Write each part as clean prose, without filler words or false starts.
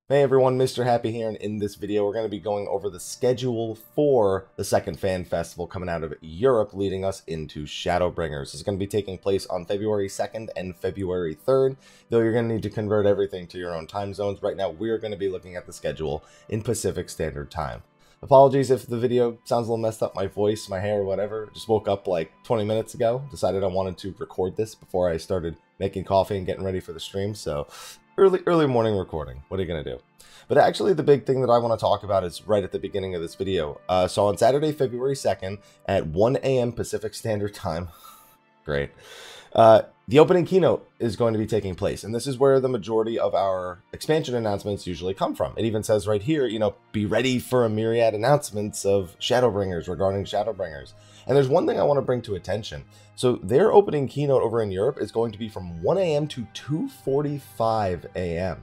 Hey everyone, Mr. Happy here, and in this video we're going to be going over the schedule for the second fan festival coming out of Europe, leading us into Shadowbringers. This is going to be taking place on February 2nd and February 3rd, though you're going to need to convert everything to your own time zones. Right now we're going to be looking at the schedule in Pacific Standard Time. Apologies if the video sounds a little messed up, my voice, my hair, whatever. Just woke up like 20 minutes ago, decided I wanted to record this before I started making coffee and getting ready for the stream, so early morning recording. What are you going to do? But actually, the big thing that I want to talk about is right at the beginning of this video. So on Saturday, February 2nd at 1 a.m. Pacific Standard Time, great, the opening keynote is going to be taking place. And this is where the majority of our expansion announcements usually come from. It even says right here, you know, be ready for a myriad announcements of Shadowbringers regarding Shadowbringers. And there's one thing I want to bring to attention. So their opening keynote over in Europe is going to be from 1 a.m. to 2:45 a.m.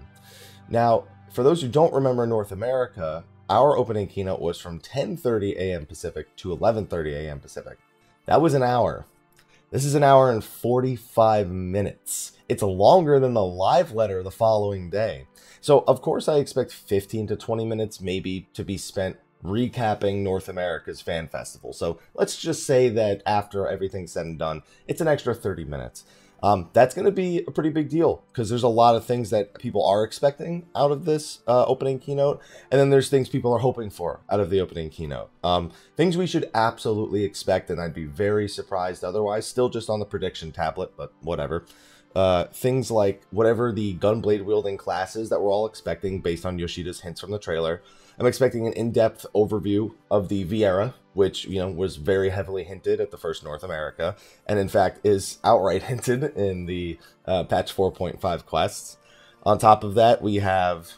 Now, for those who don't remember North America, our opening keynote was from 10:30 a.m. Pacific to 11:30 a.m. Pacific. That was an hour. This is an hour and 45 minutes. It's longer than the live letter the following day. So, of course, I expect 15 to 20 minutes maybe to be spent recapping North America's fan festival. So let's just say that after everything's said and done, it's an extra 30 minutes. That's going to be a pretty big deal because there's a lot of things that people are expecting out of this opening keynote. And then there's things people are hoping for out of the opening keynote. Things we should absolutely expect, and I'd be very surprised otherwise, still just on the prediction tablet, but whatever. Things like whatever the gunblade wielding classes that we're all expecting based on Yoshida's hints from the trailer. I'm expecting an in-depth overview of the Viera, which, you know, was very heavily hinted at the first North America, and in fact is outright hinted in the patch 4.5 quests. On top of that, we have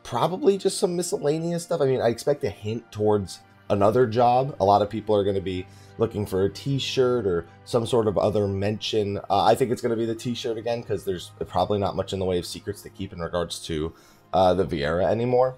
probably just some miscellaneous stuff. I mean, I expect a hint towards another job. A lot of people are going to be looking for a t-shirt or some sort of other mention. I think it's going to be the t-shirt again, because there's probably not much in the way of secrets to keep in regards to the Viera anymore.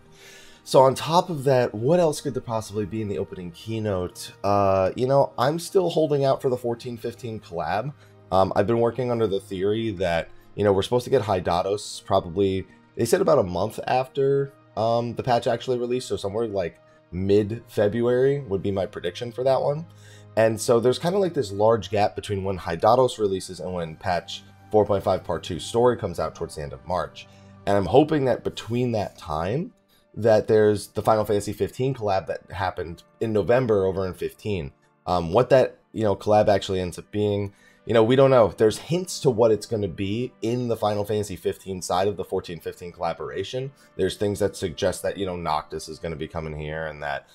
So on top of that, what else could there possibly be in the opening keynote? You know, I'm still holding out for the 14-15 collab. I've been working under the theory that, you know, we're supposed to get Hydatos probably, they said about a month after the patch actually released, so somewhere like mid-February would be my prediction for that one. And so there's kind of like this large gap between when Hydatos releases and when patch 4.5 Part 2 story comes out towards the end of March. And I'm hoping that between that time, that there's the Final Fantasy 15 collab that happened in November over in 15. What that, you know, collab actually ends up being, you know, we don't know. There's hints to what it's going to be in the Final Fantasy 15 side of the 14-15 collaboration. There's things that suggest that, you know, Noctis is going to be coming here, and that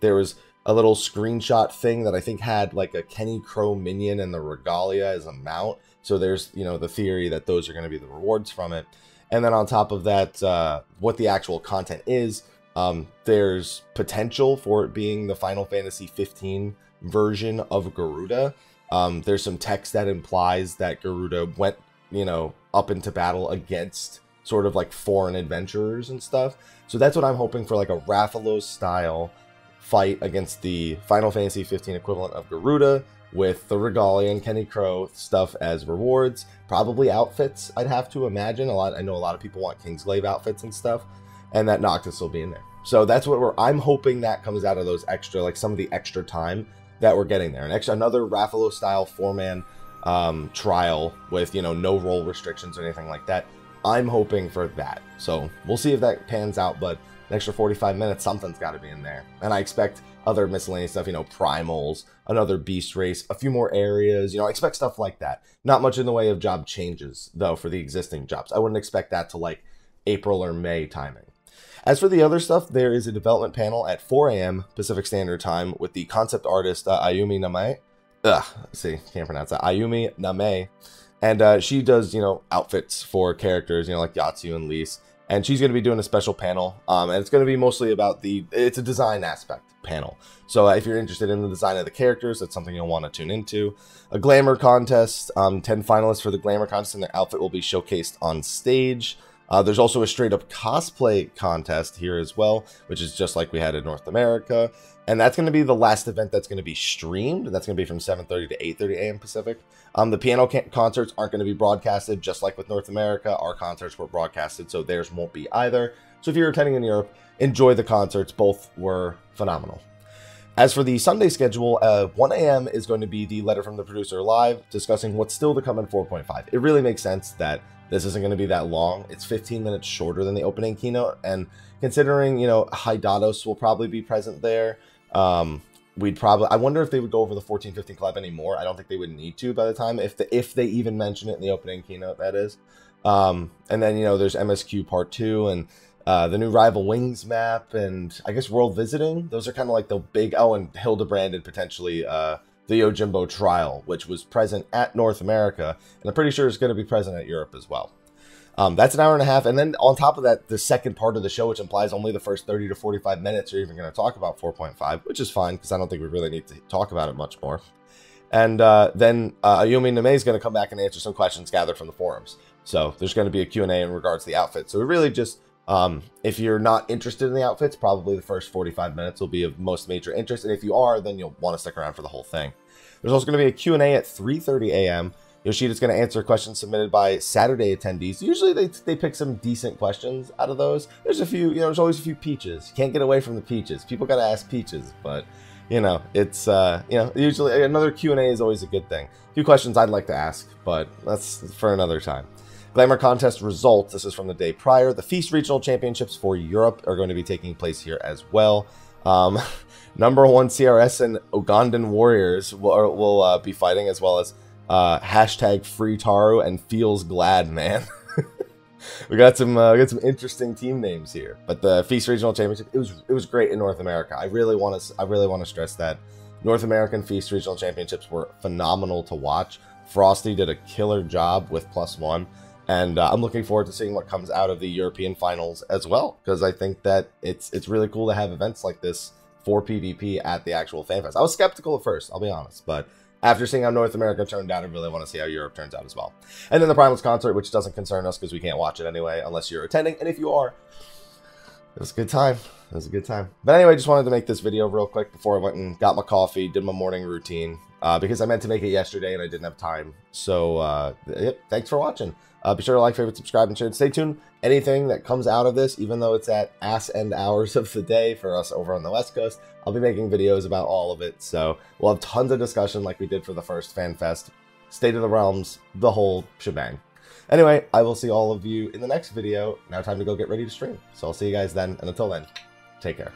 there was a little screenshot thing that I think had like a Kenny Crow minion and the Regalia as a mount. So there's, you know, the theory that those are going to be the rewards from it. And then on top of that, what the actual content is, there's potential for it being the Final Fantasy 15 version of Garuda. There's some text that implies that Garuda went, you know, up into battle against sort of like foreign adventurers and stuff. So that's what I'm hoping for, like a Rathalos style fight against the Final Fantasy 15 equivalent of Garuda, with the Regalia and Kenny Crow stuff as rewards, probably outfits, I'd have to imagine. I know a lot of people want Kingsglaive outfits and stuff, and that Noctis will be in there. So that's what I'm hoping that comes out of those extra, like some of the extra time that we're getting there. Another Rathalos style 4-man trial with, you know, no role restrictions or anything like that. I'm hoping for that. So we'll see if that pans out, but an extra 45 minutes, something's got to be in there. And I expect other miscellaneous stuff, you know, primals, another beast race, a few more areas, you know, I expect stuff like that. Not much in the way of job changes, though, for the existing jobs. I wouldn't expect that to, like, April or May timing. As for the other stuff, there is a development panel at 4 a.m. Pacific Standard Time with the concept artist Ayumi Name. Can't pronounce that. Ayumi Name. And she does, you know, outfits for characters, you know, like Yatsu and Lise. And she's going to be doing a special panel, and it's going to be mostly about it's a design aspect panel. So if you're interested in the design of the characters, that's something you'll want to tune into. A Glamour Contest, 10 finalists for the Glamour Contest, and their outfit will be showcased on stage. There's also a straight up cosplay contest here as well, which is just like we had in North America. And that's going to be the last event that's going to be streamed. That's going to be from 7:30 to 8:30 a.m. Pacific. The piano concerts aren't going to be broadcasted, just like with North America. Our concerts were broadcasted, so theirs won't be either. So if you're attending in Europe, enjoy the concerts. Both were phenomenal. As for the Sunday schedule, 1 a.m. is going to be the Letter from the Producer Live, discussing what's still to come in 4.5. It really makes sense that this isn't going to be that long. It's 15 minutes shorter than the opening keynote, and considering, you know, Hydatos will probably be present there, I wonder if they would go over the 1415 Club anymore. I don't think they would need to by the time, if they even mention it in the opening keynote, that is. And then, you know, there's MSQ Part 2, and the new Rival Wings map, and I guess World Visiting. Those are kind of like the big, oh, and Hildebrand and potentially the Yojimbo Trial, which was present at North America, and I'm pretty sure it's going to be present at Europe as well. That's an hour and a half, and then on top of that, the second part of the show, which implies only the first 30 to 45 minutes, are even going to talk about 4.5, which is fine, because I don't think we really need to talk about it much more. And then Ayumi Name is going to come back and answer some questions gathered from the forums. So there's going to be a Q&A in regards to the outfit. So we really just... if you're not interested in the outfits, probably the first 45 minutes will be of most major interest. And if you are, then you'll want to stick around for the whole thing. There's also going to be a Q&A at 3:30 a.m. Yoshida's going to answer questions submitted by Saturday attendees. Usually they pick some decent questions out of those. There's a few, you know, there's always a few peaches. You can't get away from the peaches. People got to ask peaches, but, you know, it's, you know, usually another Q&A is always a good thing. A few questions I'd like to ask, but that's for another time. Glamour Contest results, this is from the day prior. The Feast Regional Championships for Europe are going to be taking place here as well. #1 CRS and Ugandan Warriors will be fighting, as well as hashtag Free Taru and Feels Glad Man. we got some interesting team names here. But the Feast Regional Championship, it was great in North America. I really want to stress that North American Feast Regional Championships were phenomenal to watch. Frosty did a killer job with +1. And I'm looking forward to seeing what comes out of the European finals as well, because I think that it's really cool to have events like this for PvP at the actual FanFest. I was skeptical at first, I'll be honest, but after seeing how North America turned out, I really want to see how Europe turns out as well. And then the Primals concert, which doesn't concern us because we can't watch it anyway unless you're attending, and if you are, it was a good time. It was a good time. But anyway, just wanted to make this video real quick before I went and got my coffee, did my morning routine, because I meant to make it yesterday and I didn't have time. So, yep, thanks for watching. Be sure to like, favorite, subscribe, and share. And stay tuned. Anything that comes out of this, even though it's at ass end hours of the day for us over on the West Coast, I'll be making videos about all of it. So we'll have tons of discussion like we did for the first FanFest, State of the Realms, the whole shebang. Anyway, I will see all of you in the next video. Now time to go get ready to stream. So I'll see you guys then, and until then, take care.